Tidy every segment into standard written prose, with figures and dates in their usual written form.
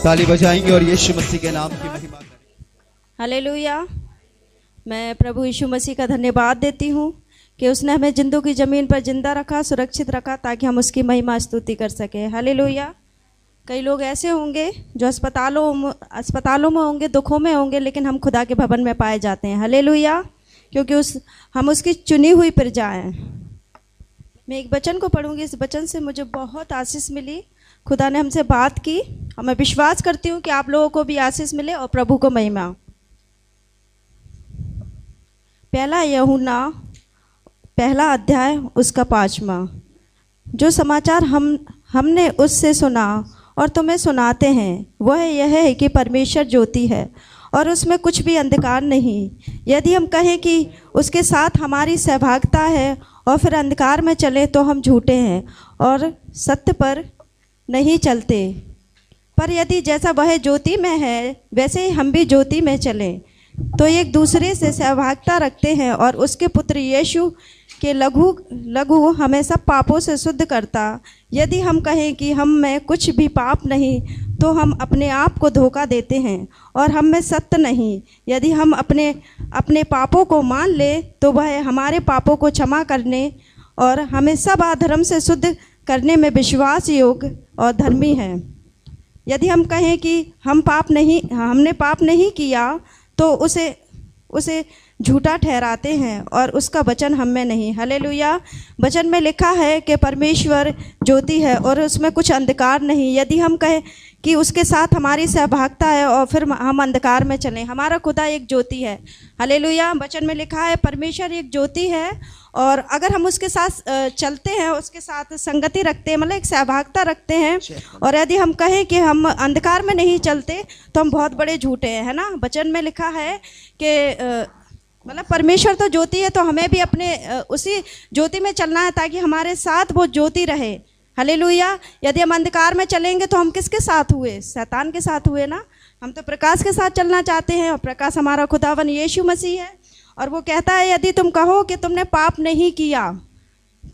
ताली बजाएंगे और यीशु मसीह के नाम की महिमा करेंगे। हालेलुया। मैं प्रभु यीशु मसीह का धन्यवाद देती हूँ कि उसने हमें जिंदों की ज़मीन पर जिंदा रखा, सुरक्षित रखा, ताकि हम उसकी महिमा स्तुति कर सकें। हालेलुया। कई लोग ऐसे होंगे जो अस्पतालों में होंगे, दुखों में होंगे, लेकिन हम खुदा के भवन में पाए जाते हैं। हालेलुया। क्योंकि हम उसकी चुनी हुई प्रजा हैं। मैं एक वचन को पढ़ूंगी, इस वचन से मुझे बहुत आशीष मिली। खुदा ने हमसे बात की और मैं विश्वास करती हूँ कि आप लोगों को भी आशीष मिले और प्रभु को महिमा। पहला यूहन्ना पहला अध्याय उसका 5वां। जो समाचार हमने उससे सुना और तुम्हें सुनाते हैं वह यह है कि परमेश्वर ज्योति है और उसमें कुछ भी अंधकार नहीं। यदि हम कहें कि उसके साथ हमारी सहभागिता है और फिर अंधकार में चले तो हम झूठे हैं और सत्य पर नहीं चलते। पर यदि जैसा वह ज्योति में है वैसे ही हम भी ज्योति में चलें तो एक दूसरे से सहभागिता रखते हैं और उसके पुत्र यीशु के लघु हमें सब पापों से शुद्ध करता। यदि हम कहें कि हम में कुछ भी पाप नहीं तो हम अपने आप को धोखा देते हैं और हम में सत्य नहीं। यदि हम अपने पापों को मान ले तो वह हमारे पापों को क्षमा करने और हमें सब अधर्म से शुद्ध करने में विश्वास योग्य और धर्मी है। यदि हम कहें कि हमने पाप नहीं किया तो उसे झूठा ठहराते हैं और उसका वचन हम में नहीं। हालेलुया। वचन में लिखा है कि परमेश्वर ज्योति है और उसमें कुछ अंधकार नहीं। यदि हम कहें कि उसके साथ हमारी सहभागिता है और फिर हम अंधकार में चलें, हमारा खुदा एक ज्योति है। हालेलुया। वचन में लिखा है परमेश्वर एक ज्योति है और अगर हम उसके साथ चलते हैं, उसके साथ संगति रखते हैं, मतलब एक सहभागिता रखते हैं, और यदि हम कहें कि हम अंधकार में नहीं चलते तो हम बहुत बड़े झूठे हैं, है ना। वचन में लिखा है कि मतलब परमेश्वर तो ज्योति है तो हमें भी अपने उसी ज्योति में चलना है ताकि हमारे साथ वो ज्योति रहे। हालेलुया। यदि हम अंधकार में चलेंगे तो हम किसके साथ हुए? शैतान के साथ हुए ना। हम तो प्रकाश के साथ चलना चाहते हैं और प्रकाश हमारा खुदावन यीशु मसीह है। और वो कहता है यदि तुम कहो कि तुमने पाप नहीं किया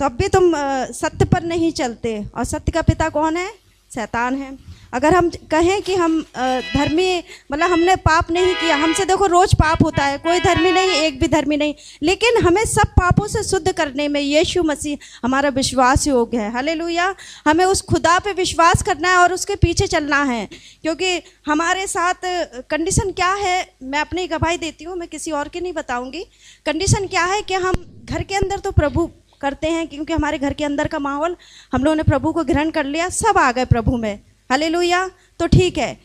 तब भी तुम सत्य पर नहीं चलते, और सत्य का पिता कौन है? शैतान है। अगर हम कहें कि हम धर्मी, मतलब हमने पाप नहीं किया, हमसे देखो रोज पाप होता है, कोई धर्मी नहीं, एक भी धर्मी नहीं, लेकिन हमें सब पापों से शुद्ध करने में यीशु मसीह हमारा विश्वास योग्य है। हालेलुया। हमें उस खुदा पे विश्वास करना है और उसके पीछे चलना है, क्योंकि हमारे साथ कंडीशन क्या है मैं अपनी गवाही देती हूँ, मैं किसी और की नहीं बताऊँगी। कंडीशन क्या है कि हम घर के अंदर तो प्रभु करते हैं, क्योंकि हमारे घर के अंदर का माहौल हम लोगों ने प्रभु को ग्रहण कर लिया, सब आ गए प्रभु में। हालेलुया। तो ठीक है,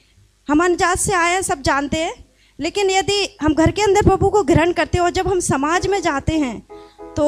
हम अनजात से आए हैं, सब जानते हैं, लेकिन यदि हम घर के अंदर प्रभु को ग्रहण करते हैं और जब हम समाज में जाते हैं तो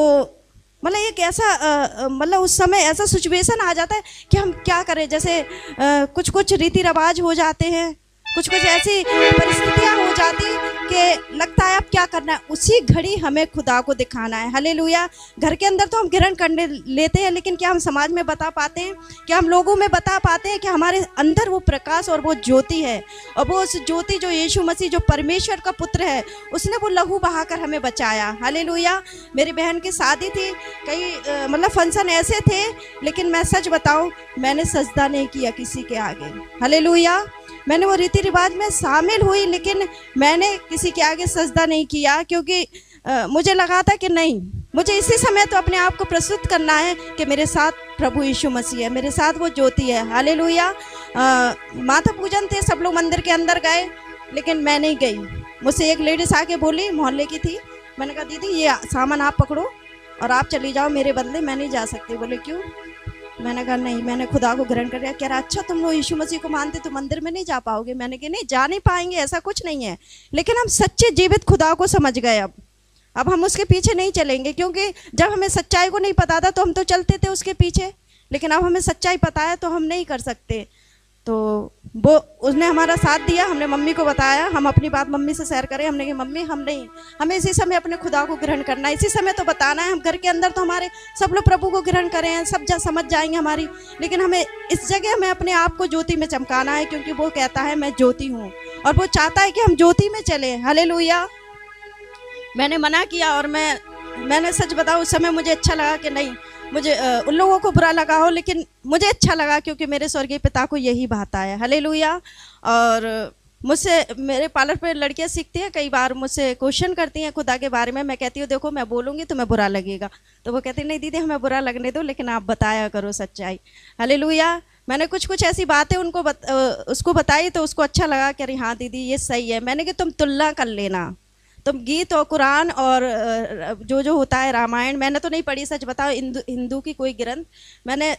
मतलब एक ऐसा मतलब उस समय ऐसा सिचुएशन आ जाता है कि हम क्या करें। जैसे कुछ रीति रिवाज हो जाते हैं, कुछ ऐसी परिस्थितियाँ हो जाती कि लगता है अब क्या करना है। उसी घड़ी हमें खुदा को दिखाना है। हालेलुया। घर के अंदर तो हम ग्रहण करने लेते हैं, लेकिन क्या हम समाज में बता पाते हैं? क्या हम लोगों में बता पाते हैं कि हमारे अंदर वो प्रकाश और वो ज्योति है? और वो उस ज्योति जो यीशु मसीह, जो परमेश्वर का पुत्र है, उसने वो लहू बहाकर हमें बचाया। हालेलुया। मेरी बहन की शादी थी, कई मतलब फंक्शन ऐसे थे, लेकिन मैं सच बताऊँ मैंने सजदा नहीं किया किसी के आगे। हालेलुया। मैंने वो रीति रिवाज में शामिल हुई, लेकिन मैंने किसी के आगे सजदा नहीं किया, क्योंकि मुझे लगा था कि नहीं, मुझे इसी समय तो अपने आप को प्रस्तुत करना है कि मेरे साथ प्रभु यीशु मसीह है, मेरे साथ वो ज्योति है। हालेलुया। माता पूजन थे, सब लोग मंदिर के अंदर गए, लेकिन मैं नहीं गई। मुझसे एक लेडीज आके बोली, मोहल्ले की थी। मैंने कहा दीदी ये सामान आप पकड़ो और आप चली जाओ मेरे बदले, मैं नहीं जा सकती। बोले क्यों? मैंने कहा नहीं, मैंने खुदा को ग्रहण कर लिया। कह रहा अच्छा तुम लोग यीशु मसीह को मानते तो मंदिर में नहीं जा पाओगे? मैंने कहा नहीं, जा नहीं पाएंगे, ऐसा कुछ नहीं है, लेकिन हम सच्चे जीवित खुदा को समझ गए। अब हम उसके पीछे नहीं चलेंगे, क्योंकि जब हमें सच्चाई को नहीं पता था तो हम तो चलते थे उसके पीछे, लेकिन अब हमें सच्चाई पता है तो हम नहीं कर सकते। तो वो उसने हमारा साथ दिया। हमने मम्मी को बताया, हम अपनी बात मम्मी से शेयर करें। हमने कहा मम्मी हम नहीं, हमें इसी समय अपने खुदा को ग्रहण करना है, इसी समय तो बताना है। हम घर के अंदर तो हमारे सब लोग प्रभु को ग्रहण करें हैं, सब समझ जाएंगे हमारी, लेकिन हमें इस जगह हमें अपने आप को ज्योति में चमकाना है, क्योंकि वो कहता है मैं ज्योति हूँ और वो चाहता है कि हम ज्योति में चलें। हालेलुया। मैंने मना किया और मैंने सच बताऊं उस समय मुझे अच्छा लगा कि नहीं, मुझे उन लोगों को बुरा लगा हो, लेकिन मुझे अच्छा लगा क्योंकि मेरे स्वर्गीय पिता को यही भाता है। हालेलुया। और मुझसे मेरे पार्लर पे लड़कियां सीखती हैं, कई बार मुझसे क्वेश्चन करती हैं खुदा के बारे में। मैं कहती हूँ देखो मैं बोलूँगी तुम्हें बुरा लगेगा, तो वो कहती नहीं दीदी हमें बुरा लगने दो, लेकिन आप बताया करो सच्चाई। हालेलुया। मैंने कुछ ऐसी बातें उनको उसको बताई तो उसको अच्छा लगा कि अरे हाँ दीदी ये सही है। मैंने कि तुम तुलना कर लेना, तुम गीत और कुरान और जो होता है रामायण, मैंने तो नहीं पढ़ी सच बताओ हिंदू की कोई ग्रंथ, मैंने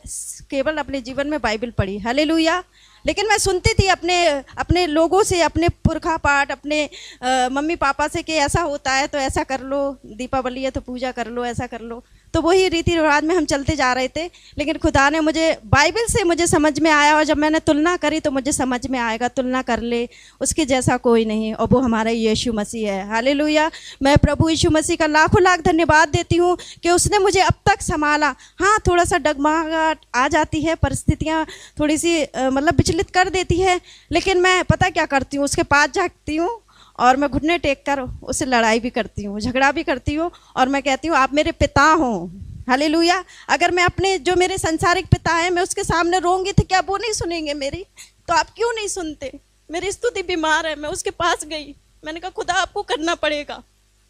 केवल अपने जीवन में बाइबल पढ़ी। हालेलुया। लेकिन मैं सुनती थी अपने लोगों से, अपने पुरखा पाठ, अपने मम्मी पापा से कि ऐसा होता है तो ऐसा कर लो, दीपावली है तो पूजा कर लो, ऐसा कर लो। तो वही रीति रिवाज में हम चलते जा रहे थे। लेकिन खुदा ने मुझे बाइबल से मुझे समझ में आया, और जब मैंने तुलना करी तो मुझे समझ में आएगा तुलना कर ले, उसके जैसा कोई नहीं, और वो हमारा यीशु मसीह है। हालेलुया। मैं प्रभु यीशु मसीह का लाखों लाख धन्यवाद देती हूँ कि उसने मुझे अब तक संभाला। हाँ थोड़ा सा डगमगाहट आ जाती है, परिस्थितियाँ थोड़ी सी मतलब विचलित कर देती है, लेकिन मैं पता क्या करती हूँ, उसके पास जाती हूँ और मैं घुटने टेक कर उससे लड़ाई भी करती हूँ, झगड़ा भी करती हूँ, और मैं कहती हूँ आप मेरे पिता हो। हालेलुया। अगर मैं अपने जो मेरे संसारिक पिता हैं मैं उसके सामने रोऊंगी तो क्या वो नहीं सुनेंगे मेरी? तो आप क्यों नहीं सुनते? मेरी स्तुति बीमार है, मैं उसके पास गई, मैंने कहा खुदा आपको करना पड़ेगा,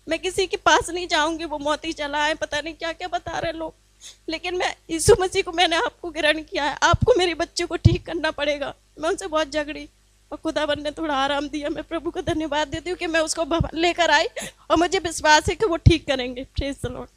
मैं किसी के पास नहीं जाऊंगी, वो मौती चला है, पता नहीं क्या क्या बता रहे लोग, लेकिन मैं यीशु मसीह को मैंने आपको ग्रहण किया है, आपको मेरे बच्चे को ठीक करना पड़ेगा। मैं उनसे बहुत झगड़ी और खुदावन ने थोड़ा आराम दिया। मैं प्रभु को धन्यवाद देती हूँ कि मैं उसको लेकर आई और मुझे विश्वास है कि वो ठीक करेंगे। Praise the Lord.